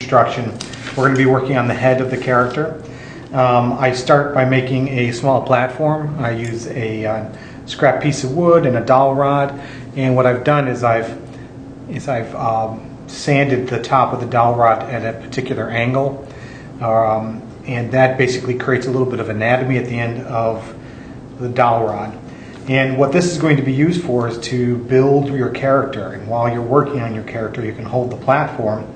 instruction. We're going to be working on the head of the character. I start by making a small platform. I use a scrap piece of wood and a dowel rod, and what I've done is I've sanded the top of the dowel rod at a particular angle, and that basically creates a little bit of anatomy at the end of the dowel rod. And what this is going to be used for is to build your character, and while you're working on your character you can hold the platform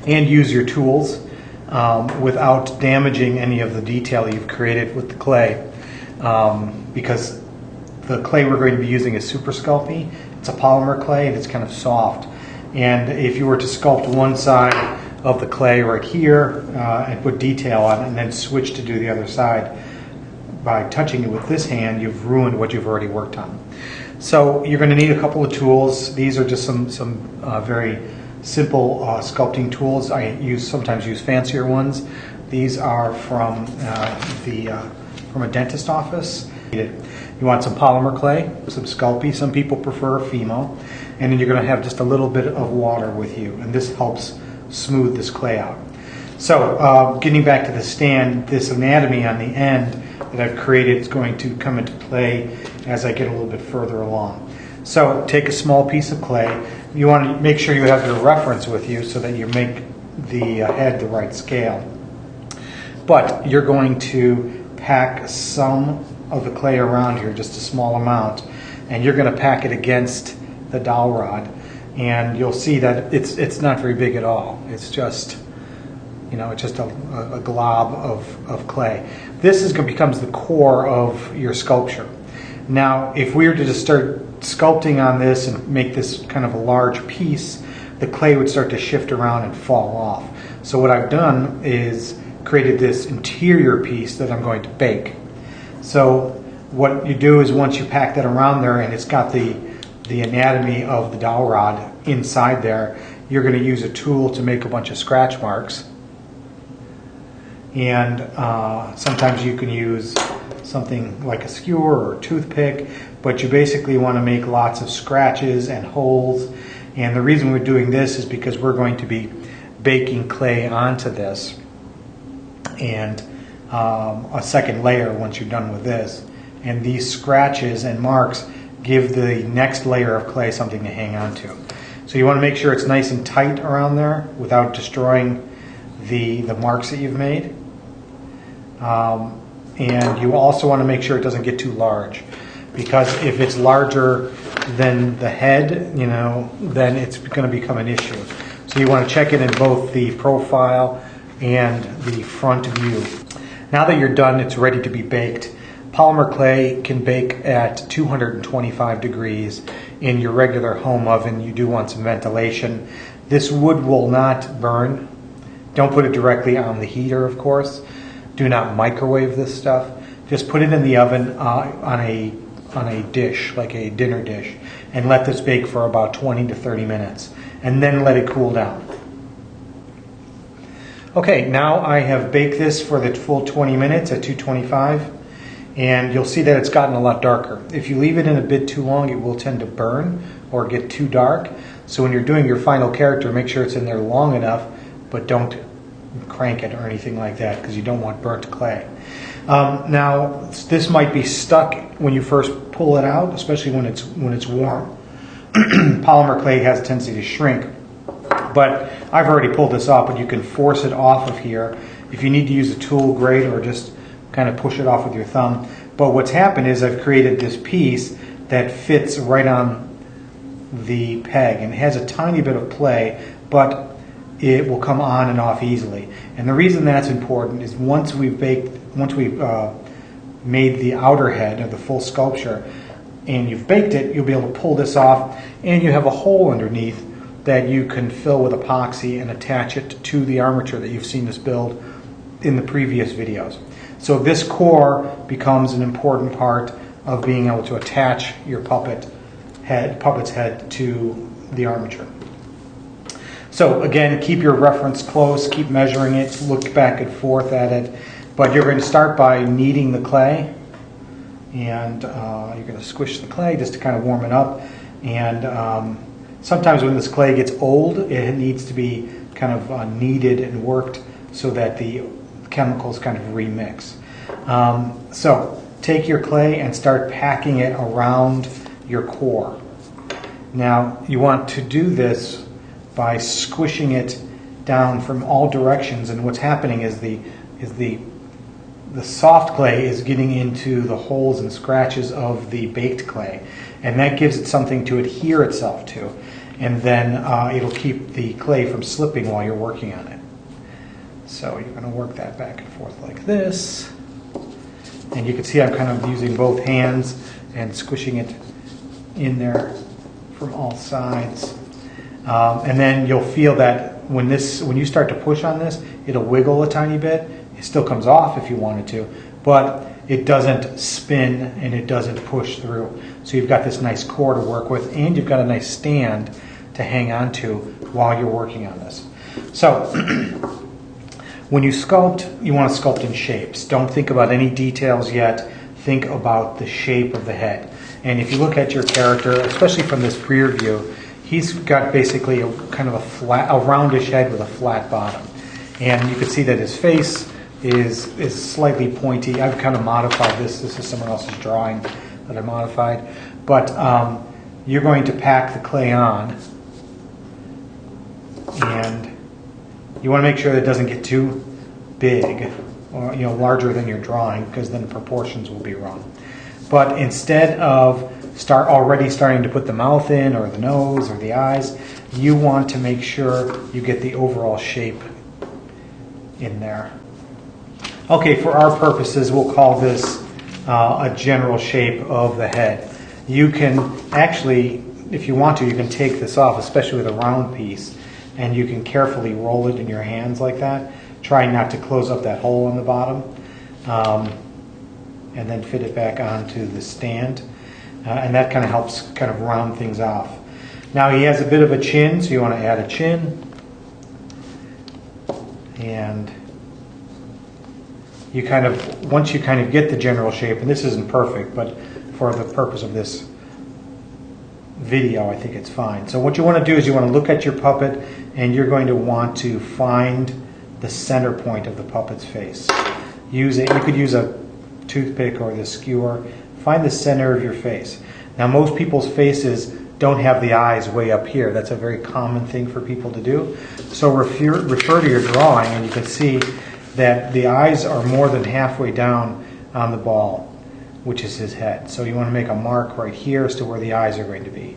and use your tools without damaging any of the detail you've created with the clay, because the clay we're going to be using is super sculpty. It's a polymer clay and it's kind of soft, and if you were to sculpt one side of the clay right here and put detail on it and then switch to do the other side, by touching it with this hand you've ruined what you've already worked on. So you're going to need a couple of tools. These are just some very simple sculpting tools. I sometimes use fancier ones. These are from a dentist office. You want some polymer clay, some Sculpey. Some people prefer Fimo, and then you're going to have just a little bit of water with you, and this helps smooth this clay out. So getting back to the stand, this anatomy on the end that I've created is going to come into play as I get a little bit further along. So take a small piece of clay. You want to make sure you have your reference with you so that you make the head the right scale. But you're going to pack some of the clay around here, just a small amount, and you're going to pack it against the dowel rod, and you'll see that it's not very big at all. It's just, it's just a glob of clay. This becomes the core of your sculpture. Now, if we were to just start sculpting on this and make this kind of a large piece, the clay would start to shift around and fall off. So what I've done is created this interior piece that I'm going to bake. So what you do is once you pack that around there and it's got the anatomy of the dowel rod inside there, you're going to use a tool to make a bunch of scratch marks. And sometimes you can use something like a skewer or a toothpick, but you basically want to make lots of scratches and holes. And the reason we're doing this is because we're going to be baking clay onto this, and a second layer once you're done with this. And these scratches and marks give the next layer of clay something to hang on to. So you want to make sure it's nice and tight around there without destroying the marks that you've made. And you also want to make sure it doesn't get too large, because if it's larger than the head, then it's going to become an issue. So you want to check it in both the profile and the front view. Now that you're done, it's ready to be baked. Polymer clay can bake at 225 degrees in your regular home oven. You do want some ventilation. This wood will not burn. Don't put it directly on the heater, of course. Do not microwave this stuff. Just put it in the oven on a dish, like a dinner dish, and let this bake for about 20 to 30 minutes, and then let it cool down. Okay, now I have baked this for the full 20 minutes at 225, and you'll see that it's gotten a lot darker. If you leave it in a bit too long, it will tend to burn or get too dark. So when you're doing your final character, make sure it's in there long enough, but don't crank it or anything like that, because you don't want burnt clay. Now, this might be stuck when you first pull it out, especially when it's warm. Polymer clay has a tendency to shrink, but I've already pulled this off, but you can force it off of here. If you need to use a tool, great, or just kind of push it off with your thumb. But what's happened is I've created this piece that fits right on the peg, and it has a tiny bit of play, but it will come on and off easily. And the reason that's important is once we've made the outer head of the full sculpture and you've baked it, you'll be able to pull this off, and you have a hole underneath that you can fill with epoxy and attach it to the armature that you've seen us build in the previous videos. So this core becomes an important part of being able to attach your puppet's head to the armature. So again, keep your reference close, keep measuring it, look back and forth at it, but you're going to start by kneading the clay, and you're going to squish the clay just to kind of warm it up. And sometimes when this clay gets old, it needs to be kind of kneaded and worked so that the chemicals kind of remix. So take your clay and start packing it around your core. Now you want to do this by squishing it down from all directions, and what's happening is the soft clay is getting into the holes and scratches of the baked clay, and that gives it something to adhere itself to, and then it'll keep the clay from slipping while you're working on it. So you're going to work that back and forth like this, and you can see I'm kind of using both hands and squishing it in there from all sides. And then you'll feel that when you start to push on this, it'll wiggle a tiny bit. It still comes off if you wanted to, but it doesn't spin and it doesn't push through. So you've got this nice core to work with, and you've got a nice stand to hang on to while you're working on this. So when you sculpt, you want to sculpt in shapes. Don't think about any details yet. Think about the shape of the head. And if you look at your character, especially from this rear view, he's got basically a kind of a roundish head with a flat bottom. And you can see that his face is slightly pointy. I've kind of modified this. This is someone else's drawing that I modified. But you're going to pack the clay on, and you want to make sure that it doesn't get too big or larger than your drawing, because then the proportions will be wrong. But instead of already starting to put the mouth in, or the nose, or the eyes, you want to make sure you get the overall shape in there. Okay, for our purposes, we'll call this a general shape of the head. You can actually, if you want to, you can take this off, especially with a round piece, and you can carefully roll it in your hands like that, trying not to close up that hole on the bottom, and then fit it back onto the stand. And that kind of helps kind of round things off. Now he has a bit of a chin, so you want to add a chin. And you once you kind of get the general shape, and this isn't perfect, but for the purpose of this video, I think it's fine. So what you want to do is you want to look at your puppet, and you're going to want to find the center point of the puppet's face. You could use a toothpick or the skewer. Find the center of your face. Now most people's faces don't have the eyes way up here. That's a very common thing for people to do. So refer to your drawing, and you can see that the eyes are more than halfway down on the ball, which is his head. So you want to make a mark right here as to where the eyes are going to be.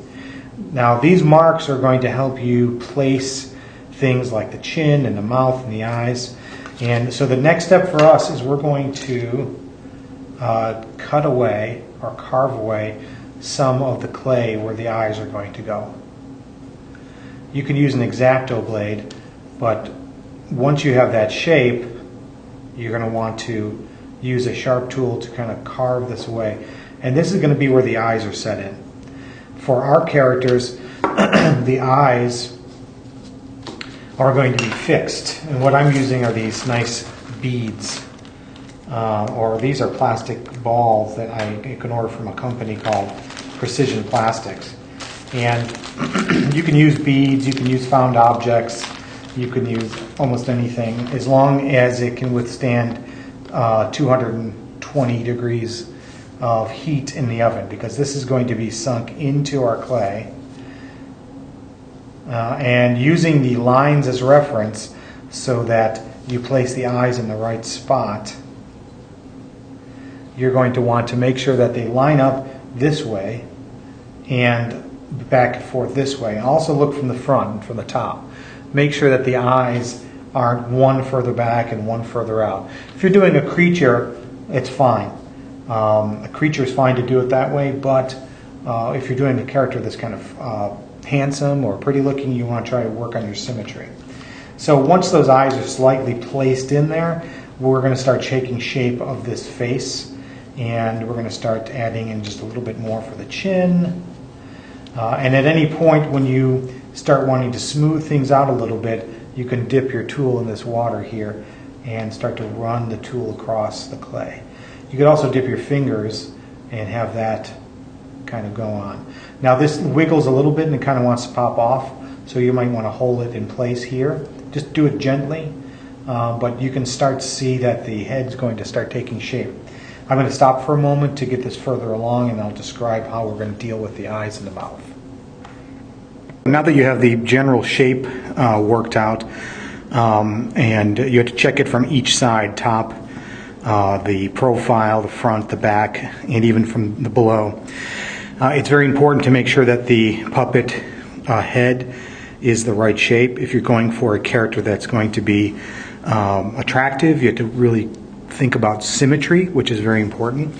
Now these marks are going to help you place things like the chin and the mouth and the eyes. And so the next step for us is we're going to cut away or carve away some of the clay where the eyes are going to go. You can use an X-Acto blade, but once you have that shape, you're going to want to use a sharp tool to kind of carve this away. And this is going to be where the eyes are set in. For our characters, the eyes are going to be fixed. And what I'm using are these nice beads. Or these are plastic balls that you can order from a company called Precision Plastics. And you can use beads, you can use found objects, you can use almost anything, as long as it can withstand 220 degrees of heat in the oven, because this is going to be sunk into our clay. And using the lines as reference so that you place the eyes in the right spot, you're going to want to make sure that they line up this way and back and forth this way. And also look from the front, from the top. Make sure that the eyes aren't one further back and one further out. If you're doing a creature, it's fine. A creature is fine to do it that way, but if you're doing a character that's kind of handsome or pretty looking, you want to try to work on your symmetry. So once those eyes are slightly placed in there, we're going to start taking shape of this face. And we're going to start adding in just a little bit more for the chin. And at any point when you start wanting to smooth things out a little bit, you can dip your tool in this water here and start to run the tool across the clay. You could also dip your fingers and have that kind of go on. Now this wiggles a little bit and it kind of wants to pop off, so you might want to hold it in place here Just do it gently, but you can start to see that the head's going to start taking shape. I'm going to stop for a moment to get this further along, and I'll describe how we're going to deal with the eyes and the mouth. Now that you have the general shape worked out, and you have to check it from each side, top, the profile, the front, the back, and even from the below. It's very important to make sure that the puppet head is the right shape. If you're going for a character that's going to be attractive, you have to really think about symmetry, which is very important.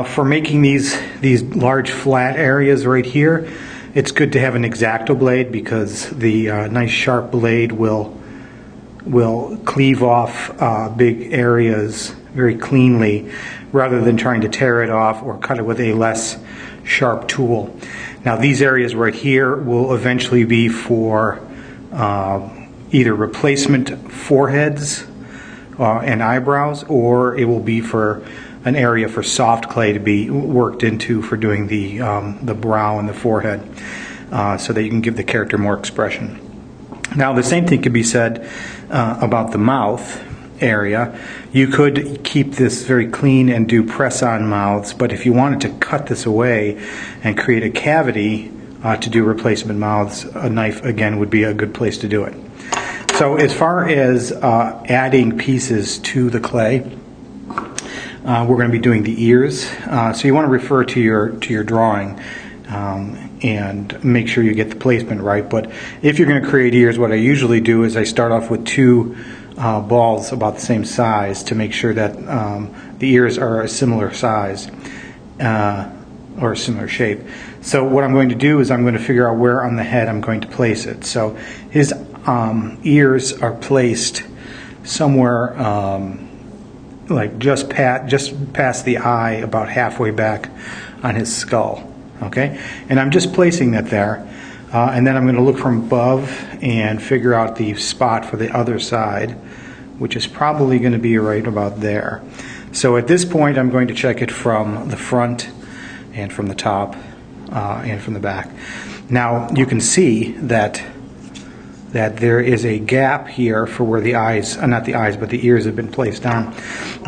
For making these large flat areas right here, it's good to have an X-Acto blade, because the nice sharp blade will cleave off big areas very cleanly, rather than trying to tear it off or cut it with a less sharp tool. Now these areas right here will eventually be for either replacement foreheads and eyebrows, or it will be for an area for soft clay to be worked into for doing the brow and the forehead, so that you can give the character more expression. Now the same thing could be said about the mouth area. You could keep this very clean and do press-on mouths, but if you wanted to cut this away and create a cavity to do replacement mouths, a knife again would be a good place to do it. So as far as adding pieces to the clay, we're going to be doing the ears. So you want to refer to your drawing and make sure you get the placement right. But if you're going to create ears, what I usually do is I start off with two balls about the same size to make sure that the ears are a similar size or a similar shape. So what I'm going to do is I'm going to figure out where on the head I'm going to place it. So his ears are placed somewhere like just past the eye, about halfway back on his skull. Okay, and I'm just placing that there, and then I'm going to look from above and figure out the spot for the other side, which is probably going to be right about there. So at this point I'm going to check it from the front and from the top and from the back. Now you can see that there is a gap here for where the eyes, not the eyes, but the ears have been placed on.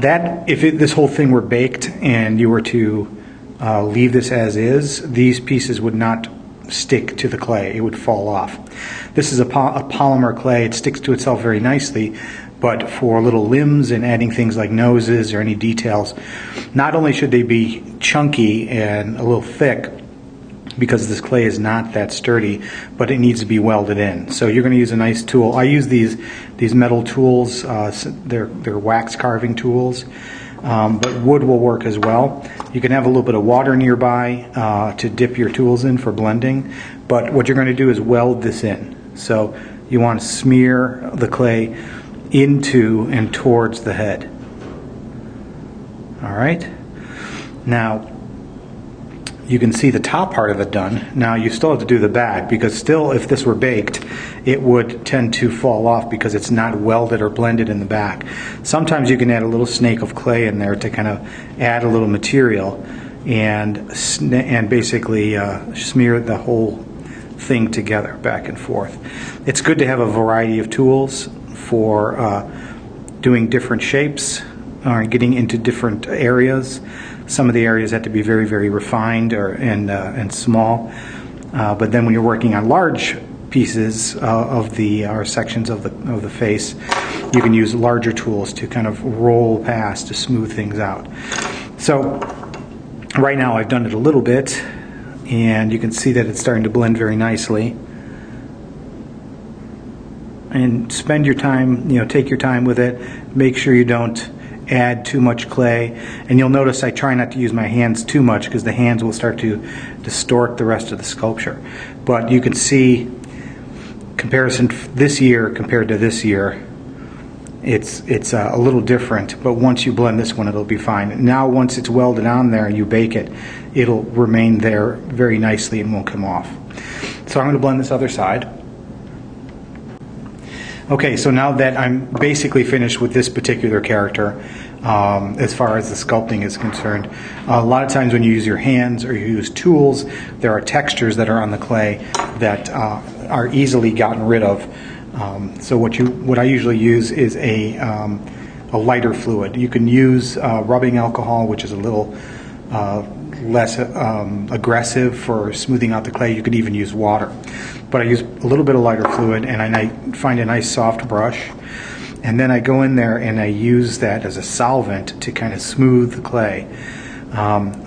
That, if this whole thing were baked and you were to leave this as is, these pieces would not stick to the clay. It would fall off. This is a polymer clay. It sticks to itself very nicely, but for little limbs and adding things like noses or any details, not only should they be chunky and a little thick, because this clay is not that sturdy, but it needs to be welded in. So you're going to use a nice tool. I use these metal tools. They're wax carving tools, but wood will work as well. You can have a little bit of water nearby to dip your tools in for blending, but what you're going to do is weld this in. So you want to smear the clay into and towards the head. All right. Now you can see the top part of it done. Now you still have to do the back, because still, if this were baked, it would tend to fall off because it's not welded or blended in the back. Sometimes you can add a little snake of clay in there to kind of add a little material and basically smear the whole thing together back and forth. It's good to have a variety of tools for doing different shapes or getting into different areas. Some of the areas have to be very, very refined and small. But then when you're working on large pieces or sections of the face, you can use larger tools to kind of roll past to smooth things out. So right now I've done it a little bit, and you can see that it's starting to blend very nicely. And spend your time, take your time with it. Make sure you don't add too much clay, and you'll notice I try not to use my hands too much, because the hands will start to distort the rest of the sculpture. But you can see comparison this year compared to this year, it's a little different, but once you blend this one, it'll be fine. Now once it's welded on there and you bake it, it'll remain there very nicely and won't come off. So I'm going to blend this other side. Okay, so now that I'm basically finished with this particular character, as far as the sculpting is concerned, a lot of times when you use your hands or you use tools, there are textures that are on the clay that are easily gotten rid of So what I usually use is a lighter fluid. You can use rubbing alcohol, which is a little less aggressive for smoothing out the clay. You could even use water. But I use a little bit of lighter fluid, and I find a nice soft brush. And then I go in there and I use that as a solvent to kind of smooth the clay.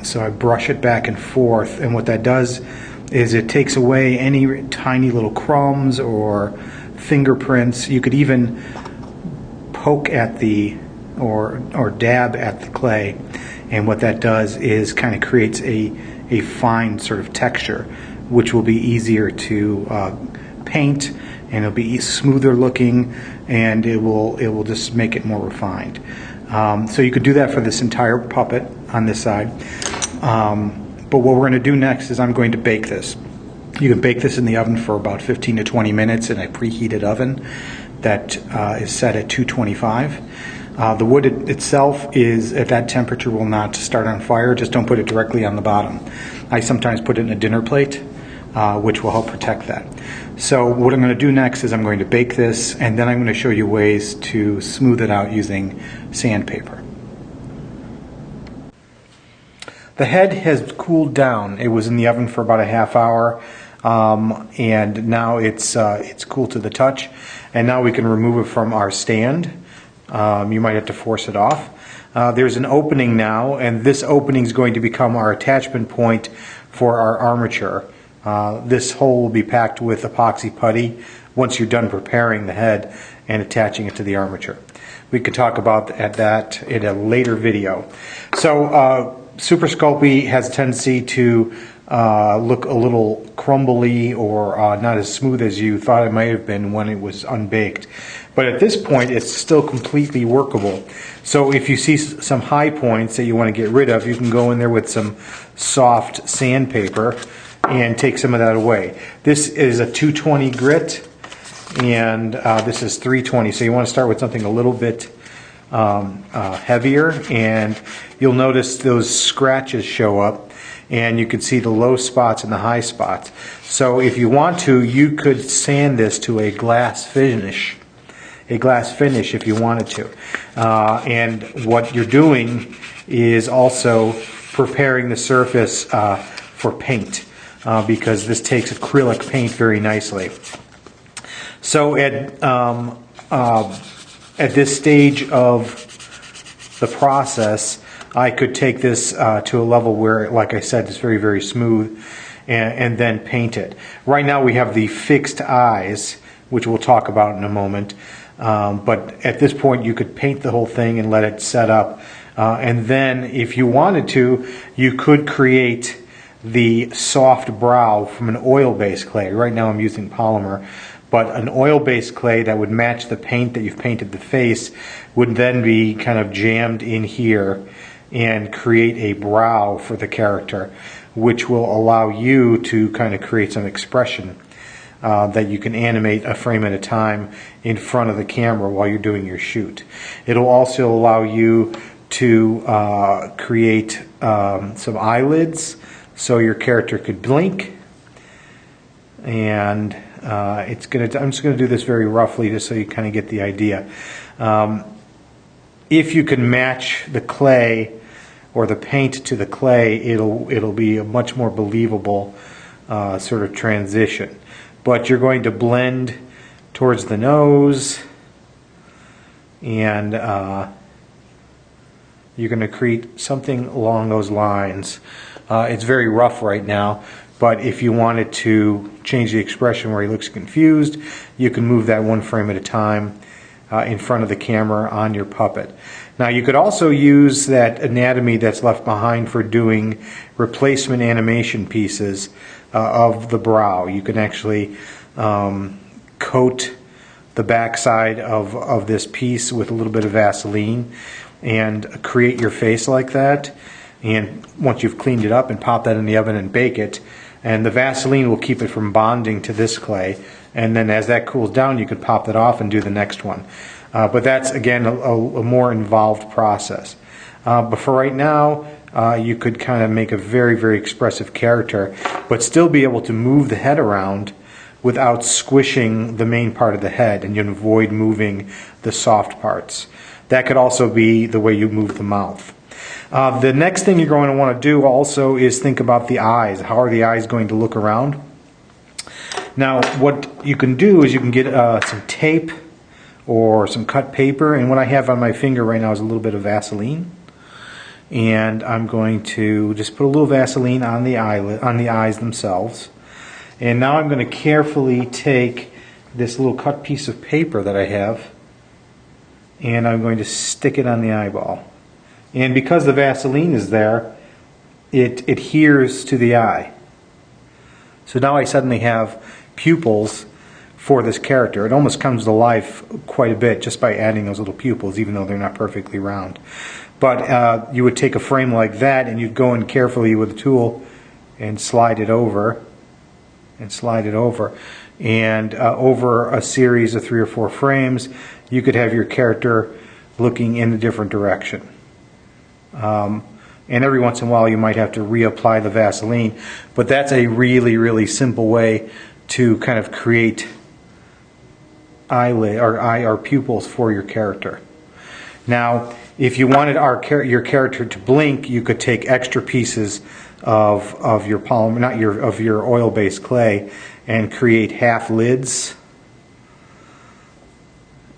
So I brush it back and forth, and what that does is it takes away any tiny little crumbs or fingerprints. You could even poke at the or dab at the clay, and what that does is kind of creates a fine sort of texture, which will be easier to paint, and it'll be smoother looking, and it will just make it more refined. So you could do that for this entire puppet on this side. But what we're going to do next is I'm going to bake this. You can bake this in the oven for about 15 to 20 minutes in a preheated oven that is set at 225. The wood itself is at that temperature will not start on fire. Just don't put it directly on the bottom. I sometimes put it in a dinner plate, which will help protect that. So what I'm going to do next is I'm going to bake this, and then I'm going to show you ways to smooth it out using sandpaper. The head has cooled down. It was in the oven for about a half hour, and now it's cool to the touch. And now we can remove it from our stand. You might have to force it off. There's an opening now, and this opening is going to become our attachment point for our armature. This hole will be packed with epoxy putty once you're done preparing the head and attaching it to the armature. We could talk about that in a later video. So Super Sculpey has a tendency to look a little crumbly or not as smooth as you thought it might have been when it was unbaked. But at this point, it's still completely workable. So if you see some high points that you want to get rid of, you can go in there with some soft sandpaper and take some of that away. This is a 220 grit, and this is 320. So you want to start with something a little bit heavier, and you'll notice those scratches show up, and you can see the low spots and the high spots. So if you want to, you could sand this to a glass finish if you wanted to. And what you're doing is also preparing the surface for paint, because this takes acrylic paint very nicely. So at this stage of the process, I could take this to a level where, like I said, it's very, very smooth, and then paint it. Right now we have the fixed eyes, which we'll talk about in a moment. But at this point you could paint the whole thing and let it set up. And then if you wanted to, you could create the soft brow from an oil-based clay. Right now I'm using polymer. But an oil-based clay that would match the paint that you've painted the face would then be kind of jammed in here and create a brow for the character, which will allow you to kind of create some expression that you can animate a frame at a time in front of the camera while you're doing your shoot. It'll also allow you to create some eyelids so your character could blink, and I'm just going to do this very roughly just so you kind of get the idea. If you can match the clay or the paint to the clay, it'll be a much more believable sort of transition. But you're going to blend towards the nose, and you're going to create something along those lines. It's very rough right now, but if you wanted to change the expression where he looks confused, you can move that one frame at a time in front of the camera on your puppet. Now you could also use that anatomy that's left behind for doing replacement animation pieces of the brow. You can actually coat the backside of this piece with a little bit of Vaseline and create your face like that. And once you've cleaned it up, and pop that in the oven and bake it, and the Vaseline will keep it from bonding to this clay. And then as that cools down, you can pop that off and do the next one. But that's, again, a more involved process. But for right now, you could kind of make a very, very expressive character, but still be able to move the head around without squishing the main part of the head, and you avoid moving the soft parts. That could also be the way you move the mouth. The next thing you're going to want to do also is think about the eyes. How are the eyes going to look around? Now, what you can do is you can get some tape or some cut paper, and what I have on my finger right now is a little bit of Vaseline. And I'm going to just put a little Vaseline on the eyes themselves. And now I'm going to carefully take this little cut piece of paper that I have, and I'm going to stick it on the eyeball. And because the Vaseline is there, it adheres to the eye. So now I suddenly have pupils for this character. It almost comes to life quite a bit just by adding those little pupils, even though they're not perfectly round. But you would take a frame like that, and you'd go in carefully with a tool and slide it over, and over a series of 3 or 4 frames, you could have your character looking in a different direction. And every once in a while you might have to reapply the Vaseline, but that's a really, really simple way to kind of create eyelid or eye or pupils for your character. Now, if you wanted your character to blink, you could take extra pieces of your polymer, of your oil-based clay, and create half lids.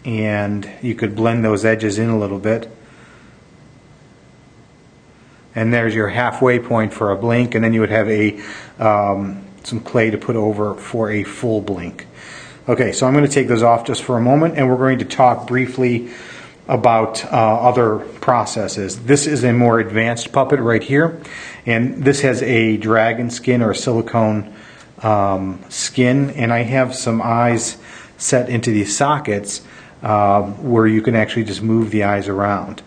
And you could blend those edges in a little bit. And there's your halfway point for a blink, and then you would have some clay to put over for a full blink. Okay, so I'm going to take those off just for a moment, and we're going to talk briefly about other processes. This is a more advanced puppet right here, and this has a dragon skin or silicone skin, and I have some eyes set into these sockets where you can actually just move the eyes around.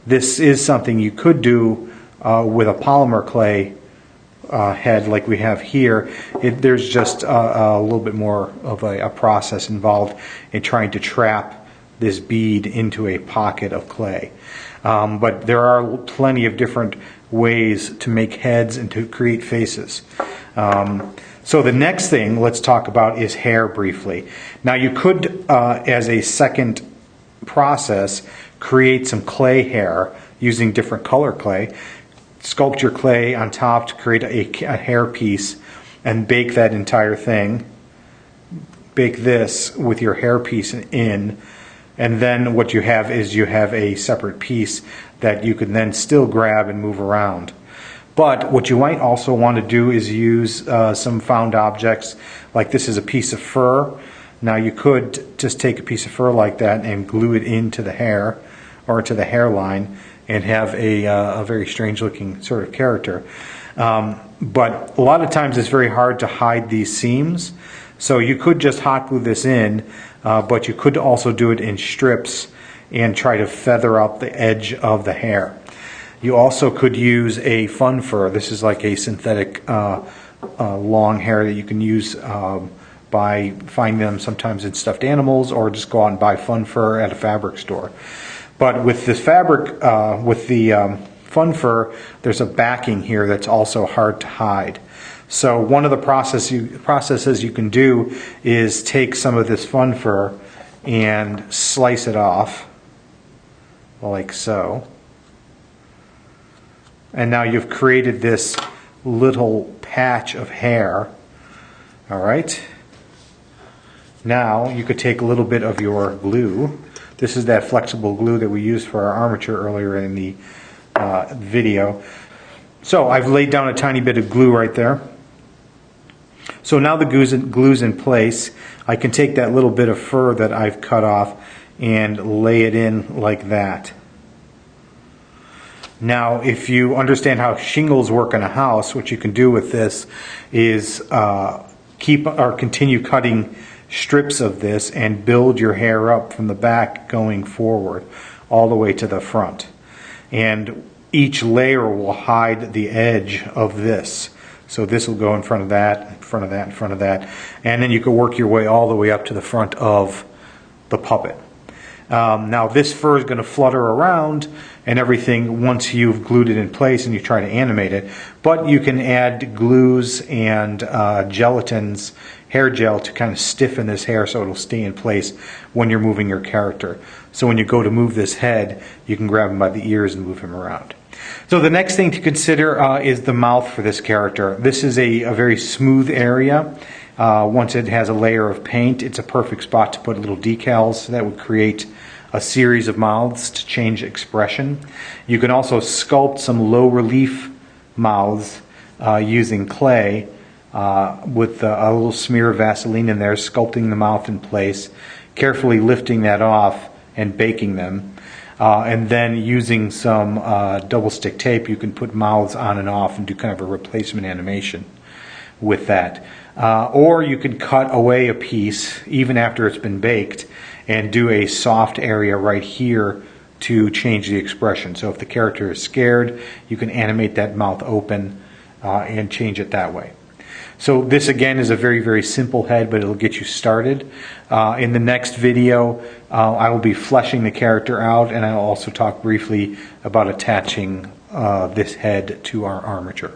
This is something you could do with a polymer clay head like we have here. There's just a little bit more of a process involved in trying to trap this bead into a pocket of clay. But there are plenty of different ways to make heads and to create faces. So the next thing let's talk about is hair briefly. Now you could, as a second process, create some clay hair using different color clay. Sculpt your clay on top to create a hair piece and bake that entire thing. Bake this with your hair piece in, and then what you have is you have a separate piece that you can then still grab and move around. But what you might also want to do is use some found objects, like this is a piece of fur. Now you could just take a piece of fur like that and glue it into the hair or to the hairline and have a very strange looking sort of character. But a lot of times it's very hard to hide these seams. So you could just hot glue this in, but you could also do it in strips and try to feather out the edge of the hair. You also could use a fun fur. This is like a synthetic long hair that you can use by finding them sometimes in stuffed animals, or just go out and buy fun fur at a fabric store. But with this fabric, with the fun fur, there's a backing here that's also hard to hide. So one of the processes you can do is take some of this fun fur and slice it off, like so. And now you've created this little patch of hair. All right. Now you could take a little bit of your glue. This is that flexible glue that we used for our armature earlier in the video. So I've laid down a tiny bit of glue right there. So now the glue's in place. I can take that little bit of fur that I've cut off and lay it in like that. Now, if you understand how shingles work in a house, what you can do with this is continue cutting strips of this and build your hair up from the back going forward all the way to the front. And each layer will hide the edge of this. So this will go in front of that, in front of that, in front of that. And then you can work your way all the way up to the front of the puppet. Now this fur is going to flutter around and everything once you've glued it in place and you try to animate it, but you can add glues and gelatins, hair gel, to kind of stiffen this hair so it'll stay in place when you're moving your character. So when you go to move this head, you can grab him by the ears and move him around. So the next thing to consider is the mouth for this character. This is a very smooth area. Once it has a layer of paint, it's a perfect spot to put little decals that would create a series of mouths to change expression. You can also sculpt some low relief mouths using clay with a little smear of Vaseline in there, sculpting the mouth in place, carefully lifting that off and baking them. And then using some double stick tape, you can put mouths on and off and do kind of a replacement animation with that. Or you can cut away a piece even after it's been baked and do a soft area right here to change the expression. So if the character is scared, you can animate that mouth open and change it that way. So this again is a very, very simple head, but it'll get you started. In the next video, I will be fleshing the character out, and I'll also talk briefly about attaching this head to our armature.